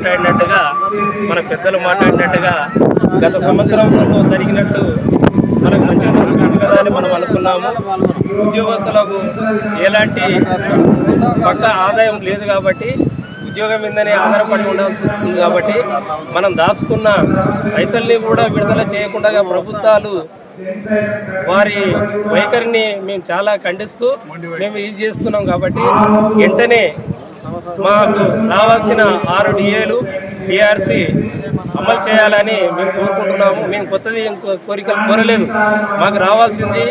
మాట్లాడినట్టుగా మన పెద్దలు మాట్లాడినట్టుగా గత సంవత్సరంలో జరిగినట్టు మనకు మంచిగా జరుగుతుంది కదా అని మనం అనుకున్నాము. ఉద్యోగస్తులకు ఎలాంటి పక్క ఆదాయం లేదు కాబట్టి ఉద్యోగం మీదనే ఆధారపడి ఉండాల్సి వస్తుంది కాబట్టి మనం దాచుకున్న పైసల్ని కూడా విడుదల చేయకుండా ప్రభుత్వాలు వారి వైఖరిని మేము చాలా ఖండిస్తూ మేము ఇది చేస్తున్నాం. కాబట్టి వెంటనే మాకు రావాల్సిన 6 DAలు PRC అమలు చేయాలని మేము కోరుకుంటున్నాము. మేము కొత్తది కోరికలు కోరలేదు. మాకు రావాల్సింది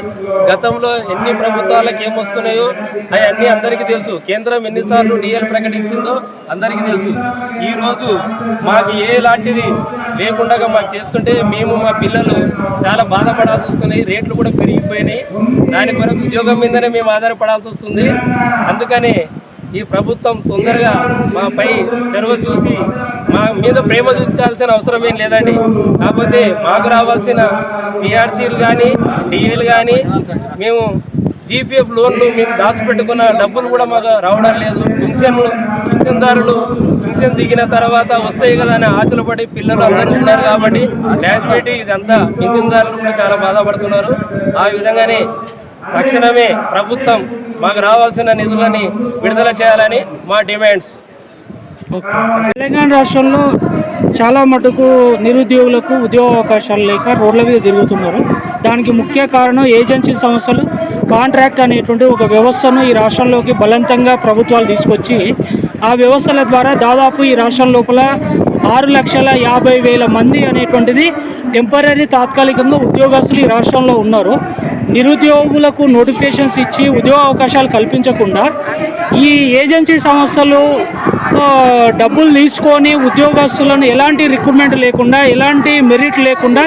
గతంలో ఎన్ని ప్రభుత్వాలకు ఏమొస్తున్నాయో అవన్నీ అందరికీ తెలుసు. కేంద్రం ఎన్నిసార్లు DAలు ప్రకటించిందో అందరికీ తెలుసు. ఈరోజు మాకు ఎలాంటిది లేకుండా మాకు చేస్తుంటే మేము మా పిల్లలు చాలా బాధపడాల్సి వస్తున్నాయి. రేట్లు కూడా పెరిగిపోయినాయి. దాని కొరకు ఉద్యోగం మీదనే మేము ఆధారపడాల్సి వస్తుంది. అందుకని ఈ ప్రభుత్వం తొందరగా మాపై చొరవ చూసి మా మీద ప్రేమ చూపించాల్సిన అవసరం ఏం లేదండి. కాకపోతే మాకు రావాల్సిన PRCలు కానీ DAలు కానీ మేము GPF లోన్లు మేము దాచిపెట్టుకున్న డబ్బులు కూడా మాకు రావడం లేదు. పింఛన్దారులు పింఛన్ దిగిన తర్వాత వస్తాయి కదా అని ఆశలు పడి పిల్లలు అందరూ ఉన్నారు కాబట్టి ట్యాక్స్ పెట్టి ఇదంతా పింఛన్దారులు కూడా చాలా బాధపడుతున్నారు. ఆ విధంగానే తక్షణమే ప్రభుత్వం మాకు రావాల్సిన నిధులని విడుదల చేయాలని మా డిమాండ్స్. తెలంగాణ రాష్ట్రంలో చాలా మటుకు నిరుద్యోగులకు ఉద్యోగ అవకాశాలు లేక రోడ్ల మీద తిరుగుతున్నారు. దానికి ముఖ్య కారణం ఏజెన్సీ సంస్థలు కాంట్రాక్ట్ అనేటువంటి ఒక వ్యవస్థను ఈ రాష్ట్రంలోకి బలవంతంగా ప్రభుత్వాలు తీసుకొచ్చి ఆ వ్యవస్థల ద్వారా దాదాపు ఈ రాష్ట్రం లోపల 6,50,000 మంది అనేటువంటిది టెంపరీ తాత్కాలికంగా ఉద్యోగస్తులు ఈ రాష్ట్రంలో ఉన్నారు. నిరుద్యోగులకు నోటిఫికేషన్స్ ఇచ్చి ఉద్యోగ అవకాశాలు కల్పించకుండా ఈ ఏజెన్సీ సంస్థలు డబ్బులు తీసుకొని ఉద్యోగస్తులను ఎలాంటి రిక్రూట్మెంట్ లేకుండా ఎలాంటి మెరిట్ లేకుండా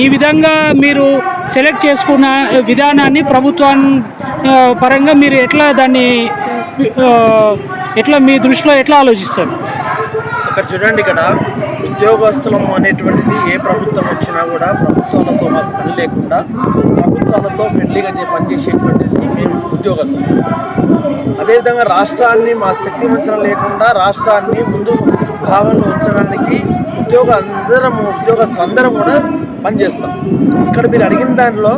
ఈ విధంగా మీరు సెలెక్ట్ చేసుకున్న విధానాన్ని ప్రభుత్వాన్ని పరంగా మీరు ఎట్లా దాన్ని ఎట్లా మీ దృష్టిలో ఎట్లా ఆలోచిస్తారు? ఇక్కడ చూడండి, ఇక్కడ ఉద్యోగస్తులం అనేటువంటిది ఏ ప్రభుత్వం వచ్చినా కూడా ప్రభుత్వాలతో మాకు పని లేకుండా ప్రభుత్వాలతో ఫ్రెండ్లీగా పనిచేసేటువంటిది మేము ఉద్యోగస్తులు. అదేవిధంగా రాష్ట్రాన్ని మా శక్తి వంచన లేకుండా రాష్ట్రాన్ని ముందు భాగంలో ఉంచడానికి ఉద్యోగస్తులందరం కూడా పనిచేస్తాం. ఇక్కడ మీరు అడిగిన దానిలో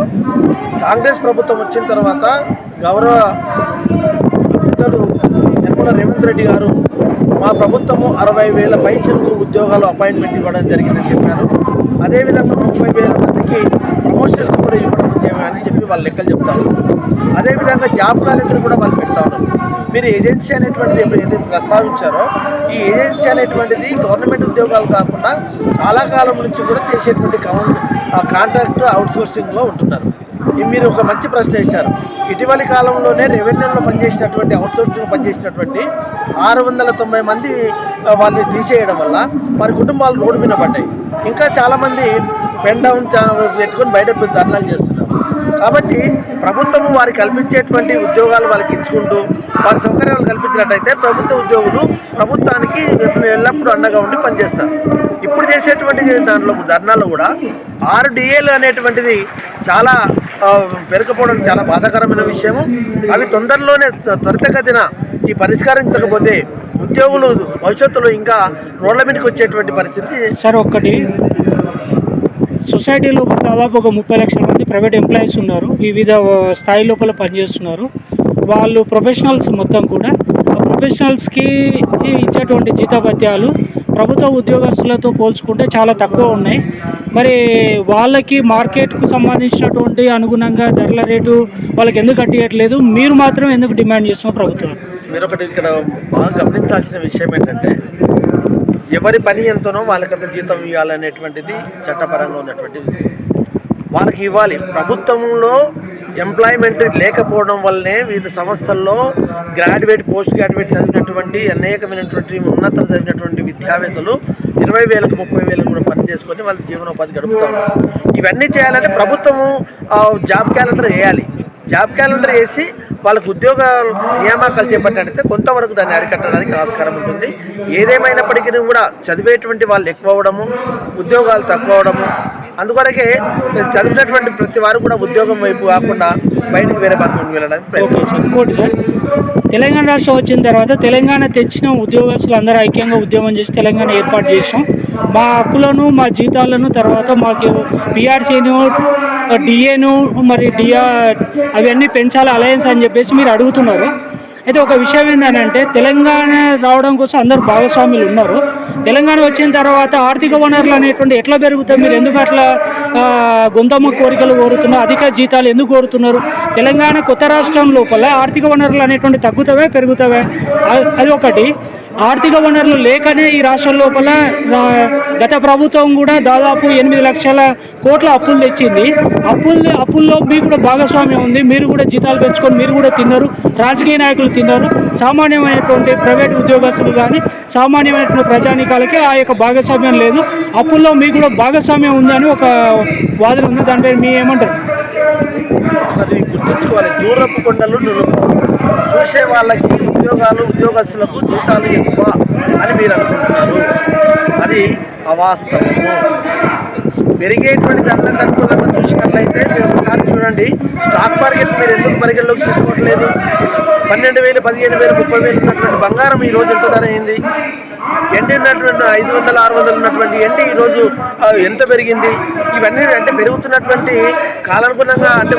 కాంగ్రెస్ ప్రభుత్వం వచ్చిన తర్వాత గౌరవ పెద్దలు యనమల రేవంత్ రెడ్డి గారు మా ప్రభుత్వము 60,000 పైచలకు ఉద్యోగాలు అపాయింట్మెంట్ ఇవ్వడం జరిగిందని చెప్పారు. అదేవిధంగా 30,000 మందికి ప్రమోషన్స్ కూడా ఇవ్వడం అని చెప్పి వాళ్ళు లెక్కలు చెప్తారు. అదేవిధంగా జాబ్ క్యాలెండర్ కూడా వాళ్ళు పెడతా ఉన్నారు. మీరు ఏజెన్సీ అనేటువంటిది ఏదైతే ప్రస్తావించారో ఈ ఏజెన్సీ అనేటువంటిది గవర్నమెంట్ ఉద్యోగాలు కాకుండా చాలా కాలం నుంచి కూడా చేసేటువంటి కాంట్రాక్ట్ అవుట్సోర్సింగ్లో ఉంటున్నారు. మీరు ఒక మంచి ప్రశ్న వేశారు. ఇటీవలి కాలంలోనే రెవెన్యూలో పనిచేసినటువంటి అవుట్సోర్సింగ్ పనిచేసినటువంటి 690 మంది వాళ్ళని తీసేయడం వల్ల వారి కుటుంబాలు రోడ్డు మీద పడ్డాయి. ఇంకా చాలామంది పెన్ డౌన్ పెట్టుకొని బయట ధర్నాలు చేస్తున్నారు. కాబట్టి ప్రభుత్వం వారికి కల్పించేటువంటి ఉద్యోగాలు వాళ్ళకి ఇచ్చుకుంటూ వారి సౌకర్యాలు కల్పించినట్టయితే ప్రభుత్వ ఉద్యోగులు ప్రభుత్వానికి ఎల్లప్పుడూ అండగా ఉండి పనిచేస్తారు. ఇప్పుడు చేసేటువంటి దాంట్లో ధర్నాల్లో కూడా 6 DAలు అనేటువంటిది చాలా పెరగకపోవడం చాలా బాధాకరమైన విషయము. అవి తొందరలోనే త్వరితగతిన ఈ పరిష్కరించకపోతే ఉద్యోగులు భవిష్యత్తులో ఇంకా రోడ్ల మీదకి వచ్చేటువంటి పరిస్థితి. సార్, ఒక్కటి సొసైటీ లోపల దాదాపు ఒక 30 లక్షల మంది ప్రైవేట్ ఎంప్లాయీస్ ఉన్నారు. వివిధ స్థాయి లోపల పనిచేస్తున్నారు. వాళ్ళు ప్రొఫెషనల్స్ మొత్తం కూడా ఆ ప్రొఫెషనల్స్కి ఇచ్చేటువంటి జీతభత్యాలు ప్రభుత్వ ఉద్యోగస్తులతో పోల్చుకుంటే చాలా తక్కువ ఉన్నాయి. మరి వాళ్ళకి మార్కెట్కు సంబంధించినటువంటి అనుగుణంగా ధరల రేటు వాళ్ళకి ఎందుకు కట్టియట్లేదు? మీరు మాత్రం ఎందుకు డిమాండ్ చేస్తున్నారు ప్రభుత్వం? మీరు ఒకటి ఇక్కడ బాగా గమనించాల్సిన విషయం ఏంటంటే ఎవరి పని ఎంతనో వాళ్ళకంత జీతం ఇవ్వాలనేటువంటిది చట్టపరంగా ఉన్నటువంటిది వాళ్ళకి ఇవ్వాలి. ప్రభుత్వంలో ఎంప్లాయ్మెంట్ లేకపోవడం వల్లనే వివిధ సంస్థల్లో గ్రాడ్యుయేట్ పోస్ట్ గ్రాడ్యుయేట్ చదివినటువంటి అనేకమైనటువంటి ఉన్నత చదివినటువంటి విద్యావేత్తలు 20,000కు 30,000 కూడా పని చేసుకొని వాళ్ళ జీవనోపాధి గడుపుతూ ఉన్నారు. ఇవన్నీ చేయాలంటే ప్రభుత్వము జాబ్ క్యాలెండర్ వేయాలి. జాబ్ క్యాలెండర్ వేసి వాళ్ళకు ఉద్యోగ నియామకాలు చేపట్టినట్టయితే కొంతవరకు దాన్ని అరికట్టడానికి ఆస్కారం ఉంటుంది. ఏదేమైనప్పటికీ కూడా చదివేటువంటి వాళ్ళు ఎక్కువ అవ్వడము, ఉద్యోగాలు తక్కువ అవడము, అందుకొరకే చదివినటువంటి ప్రతి వారు కూడా ఉద్యోగం వైపు కాకుండా బయటకు వేరే పనులకు వెళ్ళడానికి ప్రయత్నం. ఇంకోటి సార్, తెలంగాణ రాష్ట్రం వచ్చిన తర్వాత తెలంగాణ తెచ్చిన ఉద్యోగస్తులు అందరూ ఐక్యంగా ఉద్యమం చేసి తెలంగాణ ఏర్పాటు చేసాం. మా హక్కులను మా జీతాలను తర్వాత మాకు పిఆర్సీను డిఏను మరి అవన్నీ పెంచాలి అలయన్స్ అని చెప్పేసి మీరు అడుగుతున్నారు. అయితే ఒక విషయం ఏంటంటే తెలంగాణ రావడం కోసం అందరూ భాగస్వాములు ఉన్నారు. తెలంగాణ వచ్చిన తర్వాత ఆర్థిక వనరులు అనేటువంటి ఎట్లా పెరుగుతాయి? మీరు ఎందుకు అట్లా గొంతమ్మ కోరికలు కోరుతున్నారు? అధిక జీతాలు ఎందుకు కోరుతున్నారు? తెలంగాణ కొత్త రాష్ట్రం లోపల ఆర్థిక వనరులు అనేటువంటి తగ్గుతావే పెరుగుతావే? అది ఒకటి. ఆర్థిక వనరులు లేకనే ఈ రాష్ట్రం లోపల గత ప్రభుత్వం కూడా దాదాపు 8 లక్షల కోట్ల అప్పులు తెచ్చింది. అప్పుల్లో మీకు కూడా భాగస్వామ్యం ఉంది. మీరు కూడా జీతాలు పెంచుకొని మీరు కూడా తిన్నారు, రాజకీయ నాయకులు తిన్నారు. సామాన్యమైనటువంటి ప్రైవేట్ ఉద్యోగస్తులు కానీ సామాన్యమైనటువంటి ప్రజానీకాలకి ఆ యొక్క భాగస్వామ్యం లేదు. అప్పుల్లో మీకు కూడా భాగస్వామ్యం ఉందని ఒక వాదన ఉంది. దానిపై మీ ఏమంటారు? అది గుర్తుంచుకోవాలి. దూరపు కొండలు చూసే వాళ్ళకి ఉద్యోగస్తులకు జీతాలు ఎక్కువ అని మీరు అనుకుంటున్నారు. అది అవాస్తవము. పెరిగేటువంటి దానికి అనుకూలంగా చూసినట్లయితే మీరు ఒకసారి చూడండి, స్టాక్ మార్కెట్ మీరు ఎందుకు పరిగణలోకి తీసుకోవట్లేదు? 12,000, 15,000, 30,000 ఉన్నటువంటి బంగారం ఈరోజు ఎంత ధర అయింది? ఎండి ఉన్నటువంటి 500, 600 ఉన్నటువంటి ఎండి ఈరోజు ఎంత పెరిగింది? ఇవన్నీ అంటే పెరుగుతున్నటువంటి కాలానుగుణంగా అంటే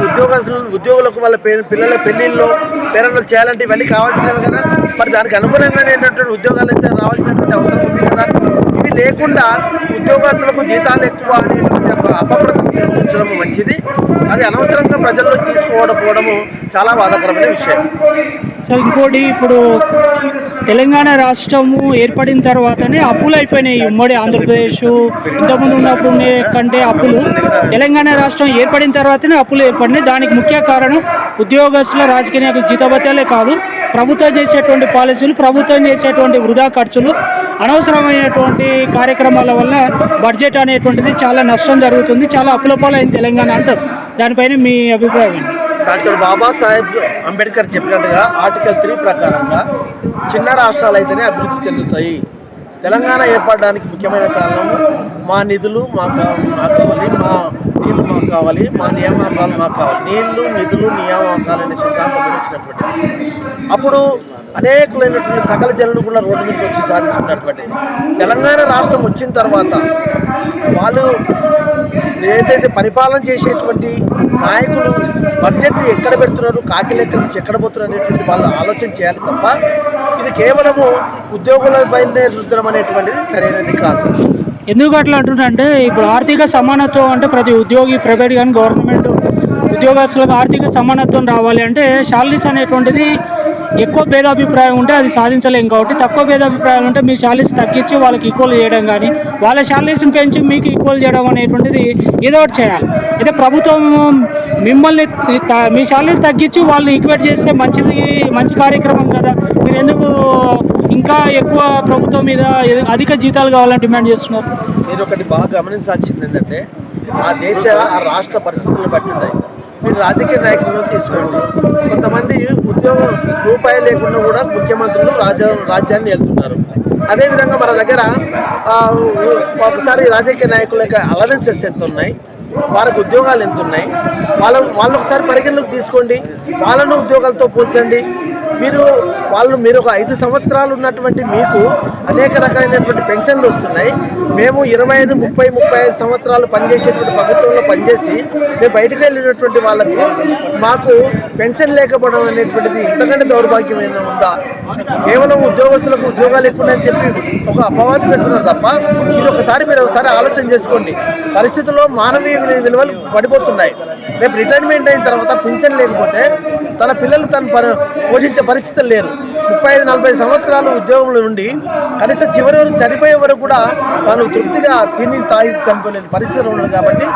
ఉద్యోగులకు వాళ్ళ పిల్లల పెళ్లిళ్ళు పేరెంట్లు చేయాలంటే ఇవన్నీ కావాల్సినవి కదా. మరి దానికి అనుగుణంగానే ఉద్యోగాలు అయితే రావాల్సినటువంటి అవసరం ఉంది కదా. ఇవి లేకుండా ఉద్యోగస్తులకు జీతాలు ఎక్కువ అనేటువంటి అపప్రదం ఉంచడం మంచిది. అది అనవసరంగా ప్రజల్లో తీసుకుపోవడము చాలా బాధాకరమైన విషయం. సో ఇంకోటి, ఇప్పుడు తెలంగాణ రాష్ట్రము ఏర్పడిన తర్వాతనే అప్పులు అయిపోయినాయి. ఉమ్మడి ఆంధ్రప్రదేశ్ ఇంతకుముందు ఉన్నప్పుడు కంటే అప్పులు తెలంగాణ రాష్ట్రం ఏర్పడిన తర్వాతనే అప్పులు ఏర్పడినాయి. దానికి ముఖ్య కారణం ఉద్యోగస్తుల రాజకీయ నాయకుల జీతభత్యాలే కాదు, ప్రభుత్వం చేసేటువంటి పాలసీలు, ప్రభుత్వం చేసేటువంటి వృధా ఖర్చులు, అనవసరమైనటువంటి కార్యక్రమాల వల్ల బడ్జెట్ అనేటువంటిది చాలా నష్టం జరుగుతుంది. చాలా అప్పులపాలైంది తెలంగాణ అంటారు. దానిపైన మీ అభిప్రాయం ఏంటి? డాక్టర్ బాబాసాహెబ్ అంబేద్కర్ చెప్పినట్టుగా ఆర్టికల్ 3 ప్రకారంగా చిన్న రాష్ట్రాలు అయితేనే అభివృద్ధి చెందుతాయి. తెలంగాణ ఏర్పడడానికి ముఖ్యమైన కారణం మా నిధులు మాకు కావాలి, మా నీళ్లు మాకు కావాలి, మా నియామకాలు మాకు కావాలి. నీళ్లు, నిధులు, నియామకాలు అనే సిద్ధాంతం వచ్చినటువంటిది. అప్పుడు అనేకులైనటువంటి సకల జనులు కూడా రోడ్డు మీదకి వచ్చి సాధించుకున్నటువంటిది. తెలంగాణ రాష్ట్రం వచ్చిన తర్వాత వాళ్ళు ఏదైతే పరిపాలన చేసేటువంటి నాయకులు బడ్జెట్ ఎక్కడ పెడుతున్నారు, కాకి లెక్క నుంచి ఎక్కడ పోతున్నారు అనేటువంటి వాళ్ళు ఆలోచన చేయాలి తప్ప ఇది కేవలము ఉద్యోగులపైనే రుద్దడం అనేటువంటిది సరైనది కాదు. ఎందుకు అట్లా అంటున్నారంటే ఇప్పుడు ఆర్థిక సమానత్వం అంటే ప్రతి ఉద్యోగి, ప్రైవేట్ కానీ గవర్నమెంట్ ఉద్యోగస్తులకు ఆర్థిక సమానత్వం రావాలి అంటే శాలరీస్ అనేటువంటిది ఎక్కువ భేదాభిప్రాయం ఉంటే అది సాధించలేం. కాబట్టి తక్కువ భేదాభిప్రాయాలు ఉంటే మీ శాలరీస్ తగ్గించి వాళ్ళకి ఈక్వల్ చేయడం కానీ వాళ్ళ శాలరీస్ని పెంచి మీకు ఈక్వల్ చేయడం అనేటువంటిది ఏదో ఒకటి చేయాలి. అయితే ప్రభుత్వం మిమ్మల్ని మీ శాలరీస్ తగ్గించి వాళ్ళు ఈక్వేట్ చేస్తే మంచి కార్యక్రమం కదా. మీరు ఎందుకు ఇంకా ఎక్కువ ప్రభుత్వం మీద అధిక జీతాలు కావాలని డిమాండ్ చేస్తున్నారు? మీరు ఒకటి బాగా గమనించాల్సింది ఏంటంటే ఆ రాష్ట్ర పరిస్థితులను బట్టి ఉన్నాయి. మీరు రాజకీయ నాయకులను తీసుకోండి, కొంతమంది ఉద్యోగం రూపాయి లేకుండా కూడా ముఖ్యమంత్రులు రాజ్యాన్ని వెళ్తున్నారు. అదేవిధంగా మన దగ్గర ఒకసారి రాజకీయ నాయకుల యొక్క అలవెన్సెస్ ఎంత ఉన్నాయి, వారికి ఉద్యోగాలు ఎంత ఉన్నాయి, వాళ్ళు ఒకసారి పరిగణలోకి తీసుకోండి. వాళ్ళను ఉద్యోగాలతో పోల్చండి. మీరు ఒక 5 సంవత్సరాలు ఉన్నటువంటి మీకు అనేక రకాలైనటువంటి పెన్షన్లు వస్తున్నాయి. మేము 25, 30, 35 సంవత్సరాలు పనిచేసేటువంటి ప్రభుత్వంలో పనిచేసి మేము బయటకు వెళ్ళినటువంటి వాళ్ళకు మాకు పెన్షన్ లేకపోవడం అనేటువంటిది ఇంతకంటే దౌర్భాగ్యమైన ఉందా? కేవలం ఉద్యోగస్తులకు ఉద్యోగాలు ఎక్కువని చెప్పి ఒక అపవాదం పెడుతున్నారు తప్ప ఇది మీరు ఒకసారి ఆలోచన చేసుకోండి. పరిస్థితుల్లో మానవీయ విలువలు పడిపోతున్నాయి. రేపు రిటైర్మెంట్ అయిన తర్వాత పింఛన్ లేకపోతే తన పిల్లలు పోషించే పరిస్థితులు లేరు. 35, 40 సంవత్సరాలు ఉద్యోగంలో నుండి కనీసం చివరి వరకు చనిపోయే వరకు కూడా వాళ్ళు తృప్తిగా తిని తాగి చనిపోలేని పరిస్థితులు ఉన్నారు. కాబట్టి